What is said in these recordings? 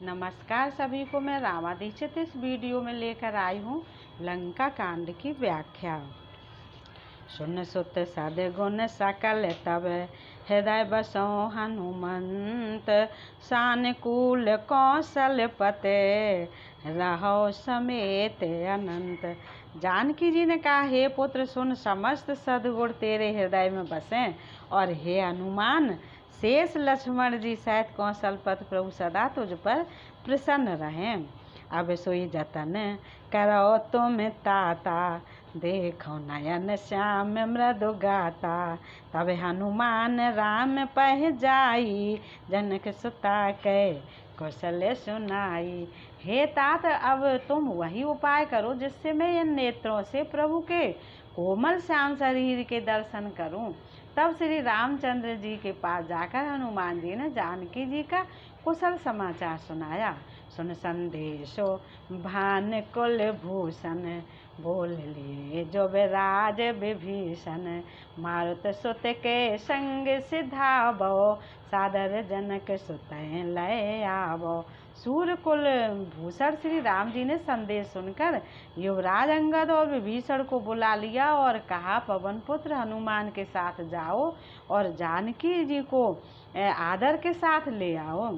नमस्कार सभी को। मैं रामा दीक्षित इस वीडियो में लेकर आई हूँ लंका कांड की व्याख्या। सुन सुत सद्गुण सकल तब हृदय बसो हनुमंत, सानुकूल कौशलपते रहो समेत अनंत। जानकी जी ने कहा, हे पुत्र सुन, समस्त सद्गुण तेरे हृदय में बसें, और हे हनुमान शेष लक्ष्मण जी सहित कौशलपति प्रभु सदा तुझ पर प्रसन्न रहें। अब सोई जतन करो तुम ताता, देखो नयन श्याम मृदु गाता। तब हनुमान राम पह जाई, जनक सुता कै कौशल्य सुनाई। हे तात, अब तुम वही उपाय करो जिससे मैं इन नेत्रों से प्रभु के कोमल श्याम शरीर के दर्शन करूं। तब श्री रामचंद्र जी के पास जाकर हनुमान जी ने जानकी जी का कुशल समाचार सुनाया। सुन संदेशो भान कुल भूषण, बोल लिए जो विराज विभीषण। मारुत सुत के संग सिधावो, सादर जनक सुत लय आवो। सूर्यकुल भूषण श्री राम जी ने संदेश सुनकर युवराज अंगद और विभीषण को बुला लिया और कहा, पवन पुत्र हनुमान के साथ जाओ और जानकी जी को आदर के साथ ले आओ।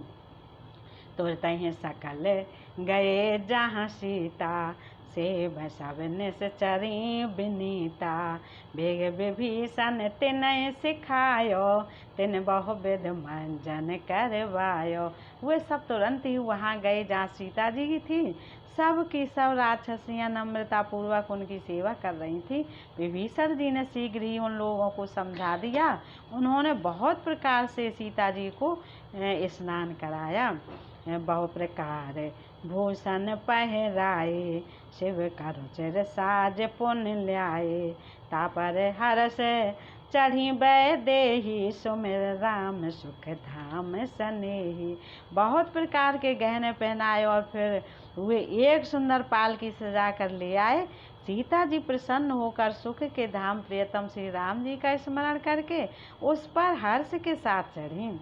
तुरत ही सकल गए जहाँ सीता, से सब निश्चरी विनीता। बेग विभीषण तिनय सिखायो, तिन बहुविध मंजन करवायो। वे सब तुरंत ही वहाँ गए जहाँ सीता जी की थी। सब की सब राक्षसियाँ नम्रता पूर्वक उनकी सेवा कर रही थी। विभीषण जी ने शीघ्र ही उन लोगों को समझा दिया। उन्होंने बहुत प्रकार से सीता जी को स्नान कराया। बहु प्रकार भूषण पहराए, शिव करु चिर साज पुण्य ल्याए। तापर हरस चढ़ी वैदेही, सुमिर राम सुख धाम सनेही। बहुत प्रकार के गहने पहनाए और फिर वे एक सुंदर पालकी सजा कर ले आए। सीता जी प्रसन्न होकर सुख के धाम प्रियतम श्री राम जी का स्मरण करके उस पर हर्ष के साथ चढ़ी।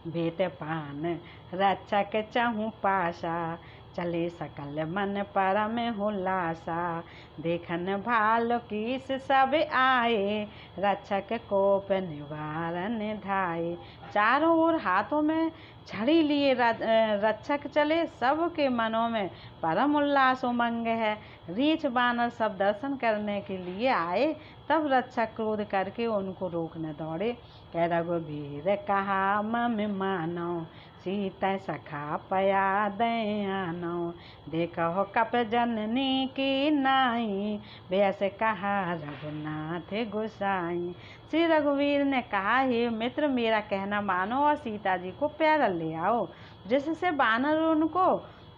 भेत पान रक्षक चहु पासा, चले सकल मन परम हुलासा। देखन भाल कीस सब आए, रक्षक कोप निवारण धाये। चारों ओर हाथों में छड़ी लिए रक्षक चले, सबके मनों में परम उल्लास उमंग है। रीछ बानर सब दर्शन करने के लिए आए। तब रक्षक क्रोध करके उनको रोकने दौड़े। कह रघुवीर कहा मम मानो, सीता सखा पया दयानो। देखो कप जननी की नाई, बेस कहा रघुनाथ गोसाई। श्री रघुवीर ने कहा, हे मित्र, मेरा कहना मानो और सीता जी को प्यारा ले आओ, जिससे बानर उनको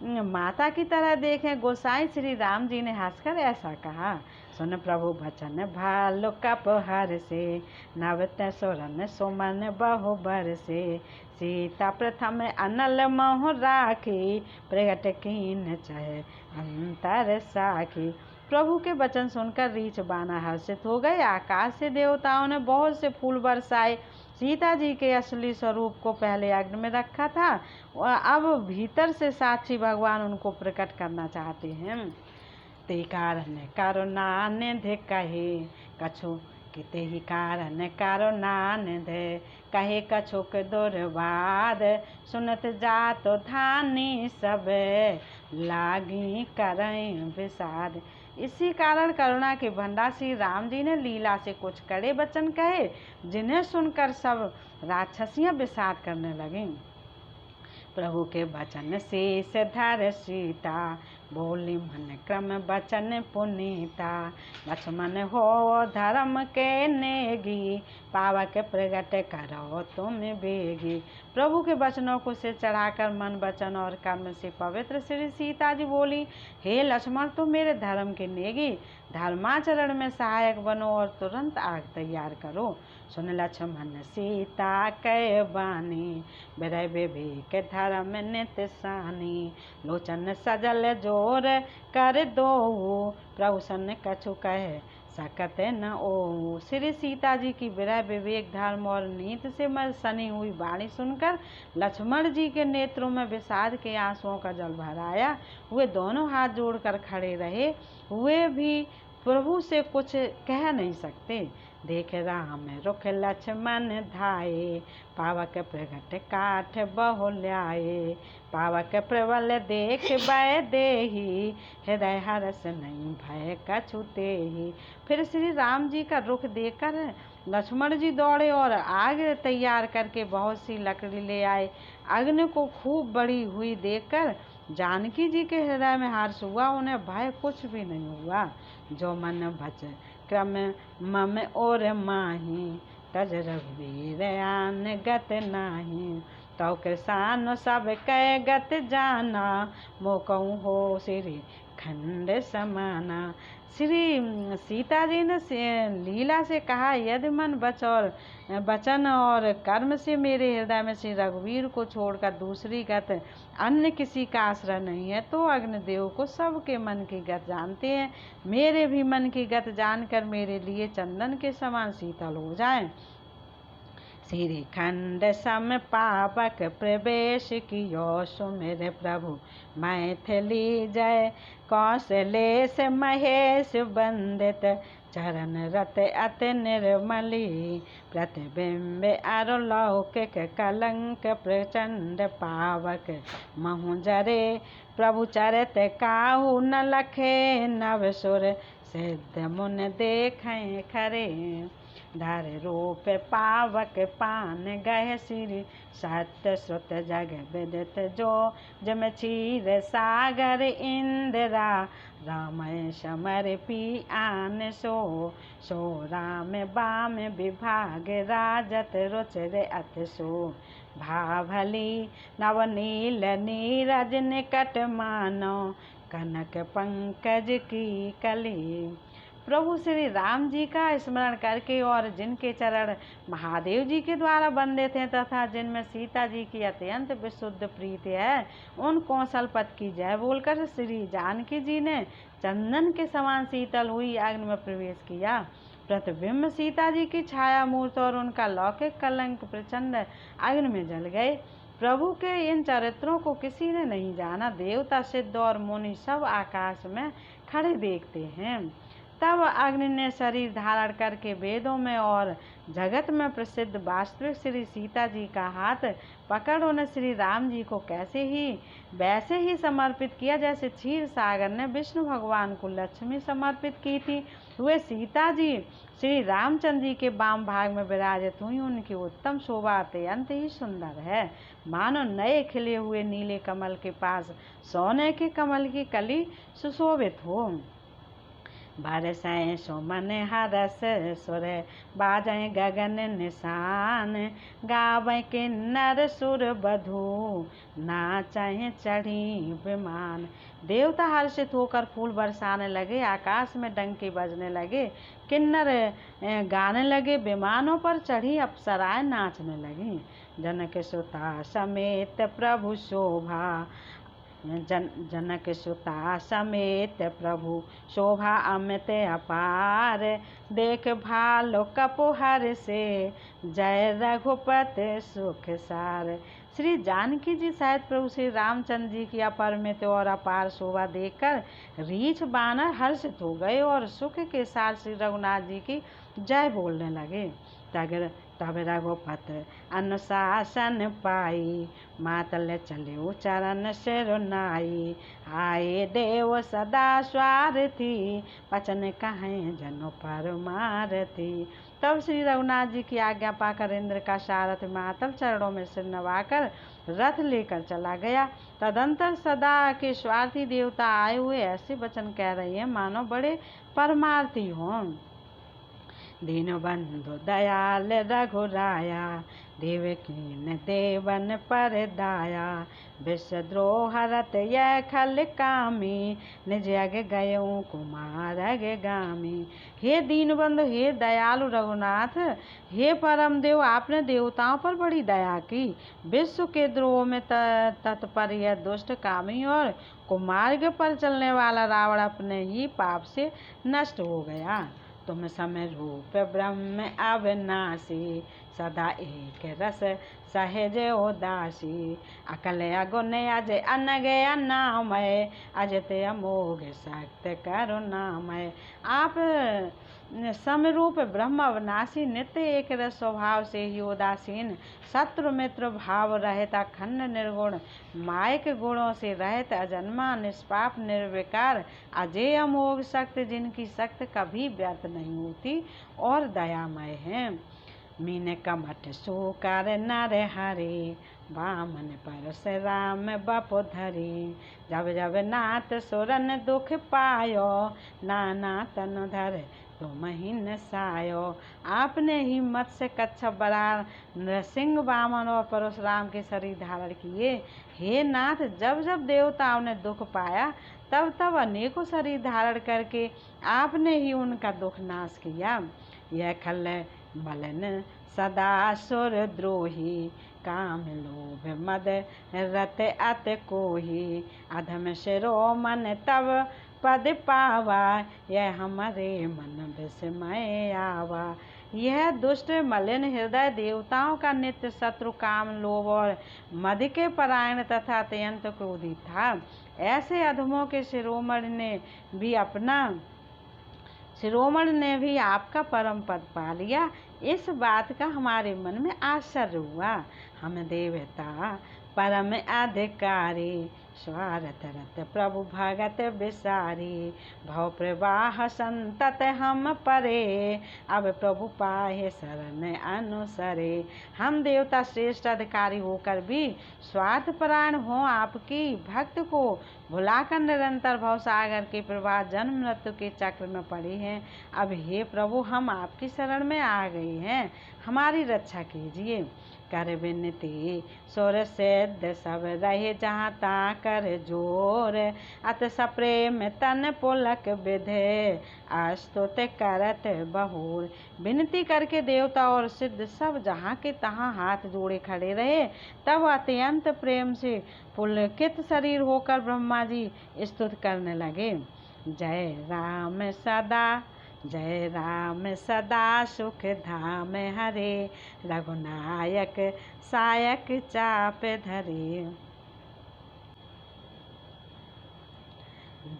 माता की तरह देखें। गोसाई श्री राम जी ने हंसकर ऐसा कहा, सुन प्रभु बचन भालु कप हर से, नवत सुरन सुमन बहु बर से। सीता प्रथम अनल मोह राखी, प्रगट कीन चहे अंतर साखी। प्रभु के वचन सुनकर रीछ बानर हर्षित हो गए। आकाश से देवताओं ने बहुत से फूल बरसाए। सीता जी के असली स्वरूप को पहले अग्नि में रखा था, अब भीतर से साक्षी भगवान उनको प्रकट करना चाहते हैं। ते कारण करुणा निधि कहे, कछु किते ही कारण करुणा निधि। कहे कछुक दुर्वाद, सुनत जात धानी सब, लागी करें विषाद। इसी कारण करुणा के भंडार श्री राम जी ने लीला से कुछ कड़े वचन कहे, जिन्हें सुनकर सब राक्षसियां विषाद करने लगीं। प्रभु के वचन शेष धर सीता, बोली मन क्रम वचन पुनीता। लक्ष्मण हो धर्म के नेगी, पावक प्रगट करो तुम बेगी। प्रभु के वचनों को सिर चढ़ाकर मन वचन और कर्म से पवित्र श्री सीता जी बोली, हे लक्ष्मण, तुम मेरे धर्म के नेगी, धर्माचरण में सहायक बनो और तुरंत आग तैयार करो। सुन लक्ष्मण सीता कै बानी, विरह विवेक धर्म नित सानी। लोचन सजल जोर कर दो, प्रभु सन कछु कहे सकत न ओ। श्री सीता जी की विरह विवेक धर्म और नीति से मैं सनी हुई वाणी सुनकर लक्ष्मण जी के नेत्रों में विषाद के आंसुओं का जल भर आया। वे दोनों हाथ जोड़कर खड़े रहे, वे भी प्रभु से कुछ कह नहीं सकते। देख राम रुख लक्ष्मण धाये, पावक प्रगट काठ बहुल्याए। पावक प्रबल देख भय देही, हृदय हरस नहीं भय कछु तेहि। फिर श्री राम जी का रुख देखकर लक्ष्मण जी दौड़े और आग तैयार करके बहुत सी लकड़ी ले आए। अग्नि को खूब बढ़ी हुई देखकर जानकी जी के हृदय में हर्ष हुआ, उन्हें भय कुछ भी नहीं हुआ। जो मन भज क्रम मम और माही, तज रघुवीर आन गत नाही। तो कृषान सब कै गत जाना, मोकऊ हो श्री खंड समाना। श्री सीता जी ने लीला से कहा, यदि मन वचन और कर्म से मेरे हृदय में श्री रघुवीर को छोड़कर दूसरी गत अन्य किसी का आश्रय नहीं है, तो अग्निदेव को सबके मन की गत जानते हैं। मेरे भी मन की गत जानकर मेरे लिए चंदन के समान शीतल हो जाएं। श्री खंड सम पावक प्रवेश कियो, सुमिर प्रभु मैथिली जय। कौशलेश महेश वंदित, चरण रत अति निर्मली। प्रतिबिंब अरलौकिक कलंक, प्रचंड पावक महु जरे। प्रभु चरित काहू न लखे, नव सुर सिद्ध मुन देखें खरे। धर रूप पावक पान गह, श्री सत्य श्रुत जग विदित जो। जम क्षीर सागर इंदिरा, राम समर पी आन सो। सो राम बाम विभाग, राजत रुचिर अति सो। भाभली नवनील नीरज निकट मानो, कनक पंकज की कली। प्रभु श्री राम जी का स्मरण करके और जिनके चरण महादेव जी के द्वारा वंदित हैं तथा जिनमें सीता जी की अत्यंत विशुद्ध प्रीति है, उन कौशलपति की जय बोलकर श्री जानकी जी ने चंदन के समान शीतल हुई अग्नि में प्रवेश किया। प्रतिबिंब सीता जी की छाया मूर्त और उनका लौकिक कलंक प्रचंड अग्नि में जल गए। प्रभु के इन चरित्रों को किसी ने नहीं जाना। देवता सिद्ध और मुनि सब आकाश में खड़े देखते हैं। तब अग्नि ने शरीर धारण करके वेदों में और जगत में प्रसिद्ध वास्तविक श्री सीता जी का हाथ पकड़ उन्हें श्री राम जी को वैसे ही समर्पित किया जैसे क्षीर सागर ने विष्णु भगवान को लक्ष्मी समर्पित की थी। वे सीता जी श्री रामचंद्र जी के वाम भाग में विराजित हुई। उनकी उत्तम शोभा अत्यंत ही सुंदर है, मानो नए खिले हुए नीले कमल के पास सोने के कमल की कली सुशोभित हो। बरसै सुमन हरस सुर, बाजै गगन निशान। गावै किन्नर सुर बधू, नाचै चढ़ी विमान। देवता हर्षित होकर फूल बरसाने लगे, आकाश में डंके बजने लगे, किन्नर गाने लगे, विमानों पर चढ़ी अप्सराएं नाचने लगी। जनक सुता समेत प्रभु शोभा, जनक सुता समेत प्रभु शोभा अमित अपार। देख भालो कपुहर से, जय रघुपति सुख सार। श्री जानकी जी सहित प्रभु श्री रामचंद्र जी की अपरिमित और अपार शोभा देखकर रीछ बानर हर्षित हो गए और सुख के साथ श्री रघुनाथ जी की जय बोलने लगे। तब रघुपति अनुशासन पाई, मातल चले चरण सिरुनाई। आए देव सदा स्वार्थी, वचन कहें जनु परमारथी। तब श्री रघुनाथ जी की आज्ञा पाकर इंद्र का सारथ मातल चरणों में सिर नवाकर रथ लेकर चला गया। तदंतर सदा के स्वार्थी देवता आए हुए ऐसे वचन कह रहे हैं मानो बड़े परमार्थी हों। दीनबंधु दयाल रघुराया, देवकीन देवन पर दाया। विषद्रोह हरत यह खल कामी, निज अग गयो कुमार अग गामी। हे दीनबंधु, हे दयालु रघुनाथ, हे परम देव, आपने देवताओं पर बड़ी दया की। विश्व के द्रोह में तत्पर यह दुष्ट कामी और कुमार्ग पर चलने वाला रावण अपने ही पाप से नष्ट हो गया। तुम समरूप ब्रह्म अविनाशी, सदा एक रस सहज उदासी। अकल अगुण अज अनग अनामय, अजित अमोघ शक्त करुणामय। आप समरूप ब्रह्म अविनाशी, नित्य एक रस स्वभाव से ही उदासीन, शत्रु मित्र भाव रहित, अखंड निर्गुण, मायक गुणों से रहित, अजन्मा निष्पाप निर्विकार, अजय अमोघ शक्ति, जिनकी शक्ति कभी व्यर्थ नहीं होती और दयामय है। मीन कमठ सुकर नर हरे, बामन परशुराम बपु धरी। जब जब नाथ सुरन दुख पायो, नाना तनु धर तुम ही नसायो। आपने ही मत्स्य कच्छप बराह नृसिंह वामन और परशुराम के शरीर धारण किए। हे नाथ, जब जब देवताओं ने दुख पाया तब तब अनेकों शरीर धारण करके आपने ही उनका दुख नाश किया। यह खल मलन सदा सुर द्रोही, काम लोभ मद रत अत कोही। अधम शिरोमन तब पद पावा, यह हमारे मन विस्मय आवा। यह दुष्ट मलिन हृदय देवताओं का नित्य शत्रु, काम लोभ और मद के परायण तथा अत्यंत क्रोधी था। ऐसे अधमों के शिरोमणि ने भी आपका परम पद पा लिया। इस बात का हमारे मन में आश्चर्य हुआ। हम देवता परम अधिकारी, स्वार्थ रत प्रभु भगत विसारी। भव प्रवाह संतत हम परे, अब प्रभु पाहे शरण अनुसरे। हम देवता श्रेष्ठ अधिकारी होकर भी स्वार्थपरायण हो आपकी भक्त को भुलाकर निरंतर भवसागर के प्रवाह जन्म मृत्यु के चक्र में पड़े हैं। अब हे प्रभु, हम आपकी शरण में आ गए हैं, हमारी रक्षा कीजिए। कर विनती सुर सिद्ध सब रहे, जहाँ ता कर जोर। अत सप्रेम तन पुलक विधे, अस्तुत करत बहुर। विनती करके देवता और सिद्ध सब जहाँ के तहाँ हाथ जोड़े खड़े रहे। तब अत्यंत प्रेम से पुलकित शरीर होकर ब्रह्मा जी स्तुति करने लगे। जय राम सदा, जय राम सदा सुख धाम हरे। रघुनायक सायक चाप धरे।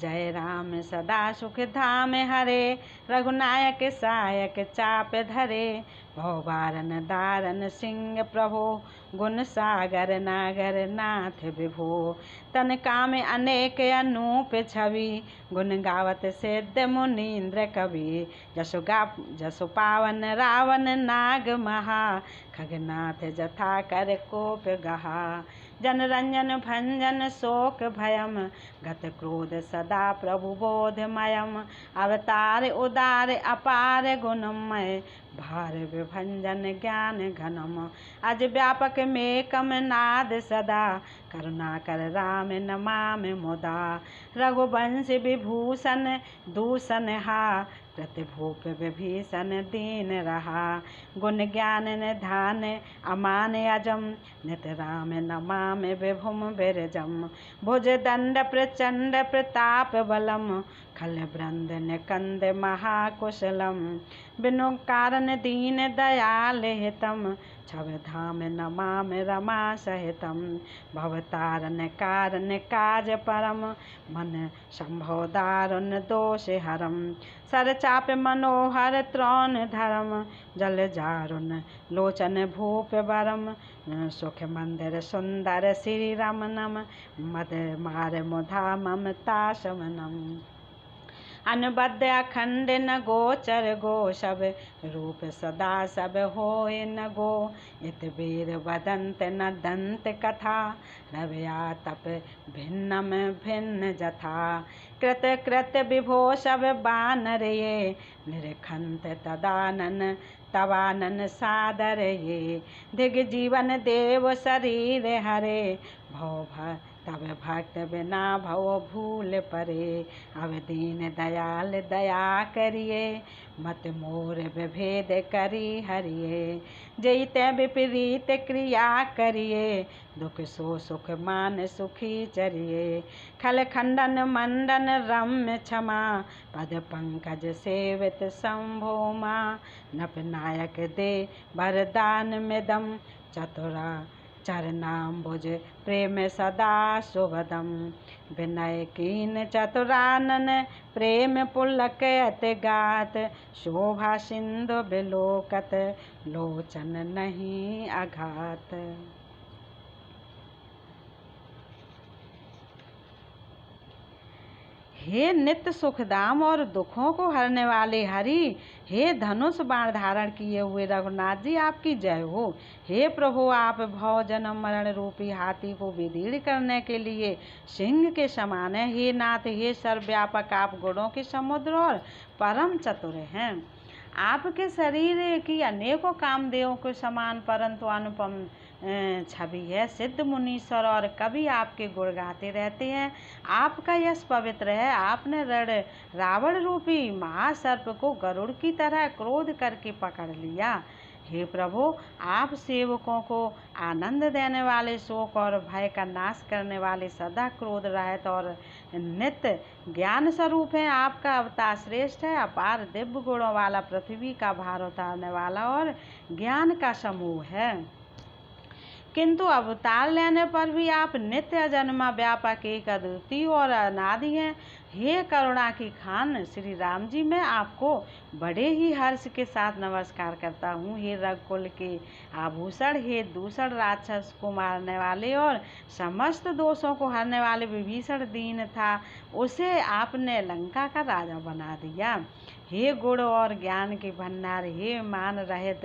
जय राम सदा सुख धाम हरे, रघुनायक सायक चाप धरे। भवबारन दारन सिंह प्रभो, गुण सागर नागर नाथ विभो। तन काम अनेक अनूप छवि, गुण गावत सिद्ध मुनीन्द्र कवि। जसु पावन रावण नाग महा, खगनाथ जथा कर कोप गहा। जन रंजन भंजन शोक भयम, गत क्रोध सदा प्रभु बोधमयम। अवतार उदार अपार गुणमय, भार विभंजन ज्ञान घनम। अज व्यापक में कम नाद सदा, करुणा कर राम नमामि मुदा। रघुवंश विभूषण दूषण हा, प्रतिभूप विभीषण दीन रहा। गुण ज्ञान निधान अमान अजम, नित राम नमामि विभुम बिरजम। भुज दंड प्रचंड प्रताप बलम, खल वृंद निकंद महाकुशलम। बिनु कारण दीन दयाल हितम, छव धाम नमामि रमा सहितम। भवतारण कारण काज परम, मन संभव दारुण दोष हरम। सर चाप मनोहर त्रोण धरम, जल जारुण लोचन भूप बरम। सुख मंदिर सुंदर श्री रमनम, मद मार मुधा ममता शमनम। अनबद्ध अखंड न गोचर गो, सब रूप सदा सब होय न गो। इत वीर वदंत न दंत कथा, रवया तप भिन्नम भिन्न जथा। कृत कृत विभो सब बानर ये, निरखंत तदानन तवानन सादर ये। दिग जीवन देव शरीर हरे, भव तब भक्त बिना भव भूल परे, अब दीन दयाल दया करिए, मत मोर विभेद करी हरिये, जैते विपरीत क्रिया करिए, दुख सो सुख मान सुखी चरिए, खल खंडन मंडन रम्य क्षमा, पद पंकज सेवित शंभो माँ, नप नायक दे वरदान मिदम, चतुरा चरणाम्बुज प्रेम सदा शुभदम, विनय कीन चतुरानन प्रेम पुलक अति गात, शोभा सिंधु बिलोकत लोचन नहीं अघात। हे नित्य सुखदाम और दुखों को हरने वाले हरि, हे धनुष बाण धारण किए हुए रघुनाथ जी आपकी जय हो। हे प्रभु, आप भव जन्म मरण रूपी हाथी को विदीर्ण करने के लिए सिंह के समान है। हे नाथ, हे सर्वव्यापक, आप गुणों के समुद्र और परम चतुर हैं। आपके शरीर की अनेकों कामदेवों के समान परंतु अनुपम छवि है। सिद्ध मुनीश्वर और कभी आपके गुण गाते रहते हैं। आपका यश पवित्र है। आपने रावण रूपी महासर्प को गरुड़ की तरह क्रोध करके पकड़ लिया। हे प्रभु, आप सेवकों को आनंद देने वाले, शोक और भय का नाश करने वाले, सदा क्रोध रहित और नित्य ज्ञान स्वरूप हैं। आपका अवतार श्रेष्ठ है, अपार दिव्य गुणों वाला, पृथ्वी का भार उतारने वाला और ज्ञान का समूह है। किंतु अवतार लेने पर भी आप नित्य अजन्मा व्यापक एक अद्वितीय और अनादि हैं। हे करुणा की खान श्री राम जी, मैं आपको बड़े ही हर्ष के साथ नमस्कार करता हूँ। हे रघुकुल के आभूषण, हे दूषण राक्षस को मारने वाले और समस्त दोषों को हरने वाले विभीषण दीन था, उसे आपने लंका का राजा बना दिया। हे गुण और ज्ञान के भंडार, हे मान रहित,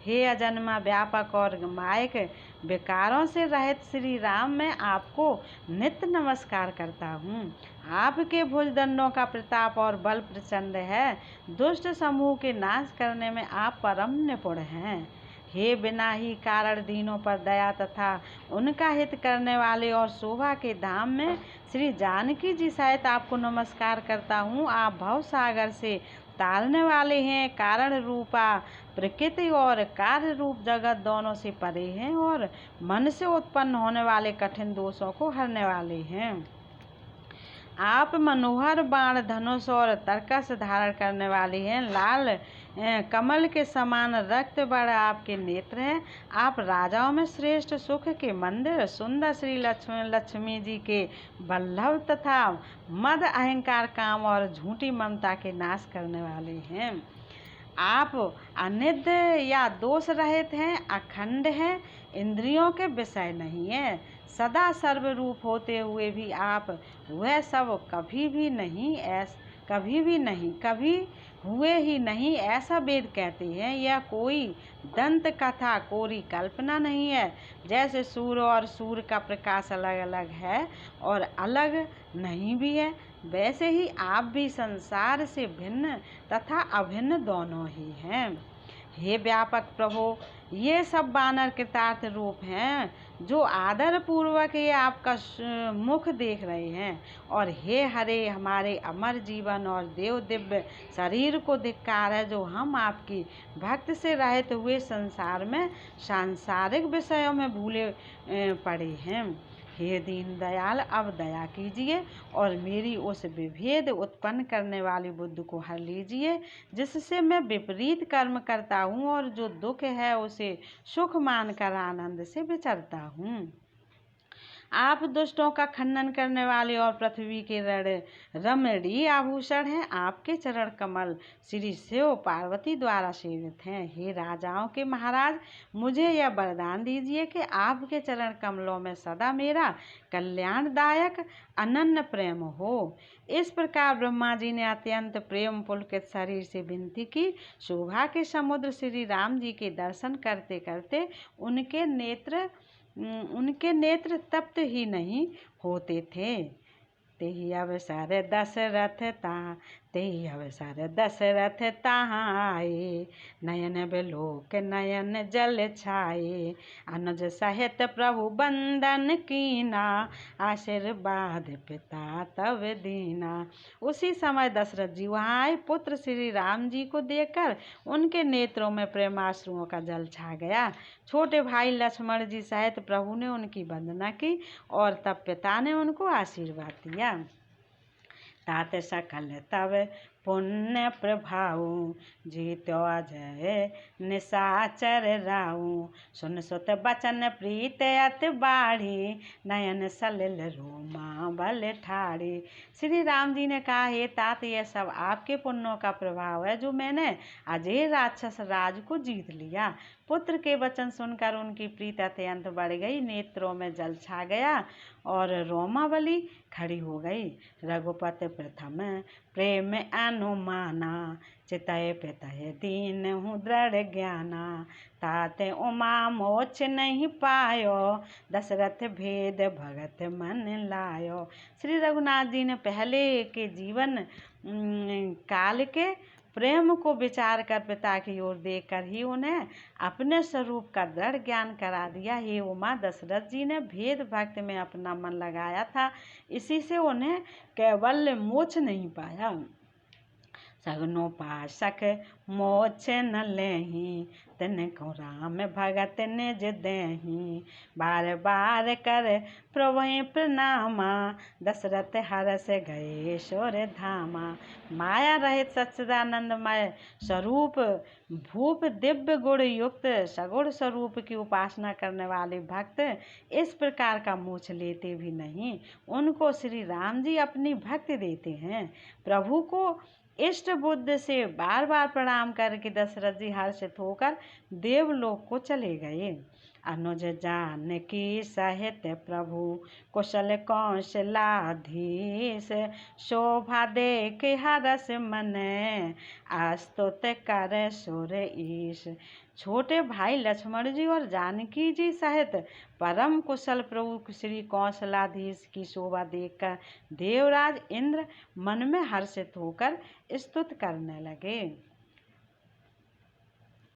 हे अजन्मा व्यापक और मायक विकारों से रहित श्री राम, मैं आपको नित्य नमस्कार करता हूँ। आपके भुजदंडों का प्रताप और बल प्रचंड है। दुष्ट समूह के नाश करने में आप परम निपुण हैं। हे बिना ही कारण दीनों पर दया तथा उनका हित करने वाले और शोभा के धाम में श्री जानकी जी सहित आपको नमस्कार करता हूँ। आप भव सागर से तारने वाले हैं। कारण रूपा प्रकृति और कार्य रूप जगत दोनों से परे हैं और मन से उत्पन्न होने वाले कठिन दोषों को हरने वाले हैं। आप मनोहर बाण, धनुष और तरकस धारण करने वाले हैं। लाल कमल के समान रक्त बड़ आपके नेत्र हैं। आप राजाओं में श्रेष्ठ, सुख के मंदिर, सुंदर श्री लक्ष्मी जी के वल्लभ तथा मद, अहंकार, काम और झूठी ममता के नाश करने वाले हैं। आप अनिद्र या दोष रहित हैं, अखंड हैं, इंद्रियों के विषय नहीं है। सदा सर्वरूप होते हुए भी आप वह सब कभी भी नहीं, कभी हुए ही नहीं, ऐसा वेद कहते हैं। यह कोई दंत कथा, कोरी कल्पना नहीं है। जैसे सूर्य और सूर्य का प्रकाश अलग अलग है और अलग नहीं भी है, वैसे ही आप भी संसार से भिन्न तथा अभिन्न दोनों ही हैं। हे व्यापक प्रभु, ये सब वानर कृतार्थ रूप हैं जो आदर पूर्वक ये आपका मुख देख रहे हैं। और हे हरे, हमारे अमर जीवन और देव दिव्य शरीर को धिक्कार है जो हम आपकी भक्त से रहित हुए संसार में सांसारिक विषयों में भूले पड़े हैं। हे दीन दयाल, अब दया कीजिए और मेरी उस विभेद उत्पन्न करने वाली बुद्धि को हर लीजिए जिससे मैं विपरीत कर्म करता हूँ और जो दुख है उसे सुख मानकर आनंद से विचरता हूँ। आप दुष्टों का खंडन करने वाले और पृथ्वी के रमणीय आभूषण हैं। आपके चरण कमल श्री शिव पार्वती द्वारा सेवित हैं। हे राजाओं के महाराज, मुझे यह वरदान दीजिए कि आपके चरण कमलों में सदा मेरा कल्याणदायक अनन्य प्रेम हो। इस प्रकार ब्रह्मा जी ने अत्यंत प्रेम पुलकित शरीर से विनती की। शोभा के समुद्र श्री राम जी के दर्शन करते करते उनके नेत्र तप्त ही नहीं होते थे। तेहि अवसर दशरथ ते अवसर दशरथ तहाँ आए, नयन बिलोक नयन जल छाए, अनुज सहित प्रभु बंदन कीना, आशीर्वाद पिता तब दीना। उसी समय दशरथ जी वहाँ आए। पुत्र श्री राम जी को देखकर उनके नेत्रों में प्रेमाश्रुओं का जल छा गया। छोटे भाई लक्ष्मण जी सहित प्रभु ने उनकी वंदना की और तब पिता ने उनको आशीर्वाद दिया। तात सकल तब पुण्य प्रभाऊ, जीत्यो अजय निशाचर राऊ, सुन सुत बचन प्रीत अति बाढ़ी, नयन सलिल रोमा बल ठाड़ी। श्री राम जी ने कहा, हे तात, यह सब आपके पुण्यों का प्रभाव है जो मैंने अजय राक्षस राज को जीत लिया। पुत्र के वचन सुनकर उनकी प्रीत अत्यंत बढ़ गई, नेत्रों में जल छा गया और रोमावली खड़ी हो गई। रघुपति प्रथम प्रेम अनुमाना, चितय पितय दीन हूँ दृढ़ ज्ञाना, ताते उमा मोक्ष नहीं पायो, दशरथ भेद भगत मन लायो। श्री रघुनाथ जी ने पहले के जीवन काल के प्रेम को विचार कर पिता की ओर देखकर ही उन्हें अपने स्वरूप का दृढ़ ज्ञान करा दिया। हे उमा, दशरथ जी ने भेद भक्ति में अपना मन लगाया था, इसी से उन्हें केवल मोक्ष नहीं पाया। सगनोपासक मोक्ष न लेही, तिनको राम भगत निज देही, बार बार कर प्रभु प्रणामा, दशरथ हरस गए सुर धामा। माया रहित सच्चिदानंदमय स्वरूप भूप दिव्य गुण युक्त सगुण स्वरूप की उपासना करने वाले भक्त इस प्रकार का मोक्ष लेते भी नहीं, उनको श्री राम जी अपनी भक्ति देते हैं। प्रभु को इष्ट बुद्ध से बार बार प्रणाम करके दशरथ जी हर्षित होकर देवलोक को चले गए। अनुज जानकी सहित प्रभु कुशल कौशलाधीश, शोभा देख हरस मन आस्तुत कर सुर ईश। छोटे भाई लक्ष्मण जी और जानकी जी सहित परम कुशल प्रभु श्री कौशलाधीश की शोभा देखकर देवराज इंद्र मन में हर्षित होकर स्तुति करने लगे।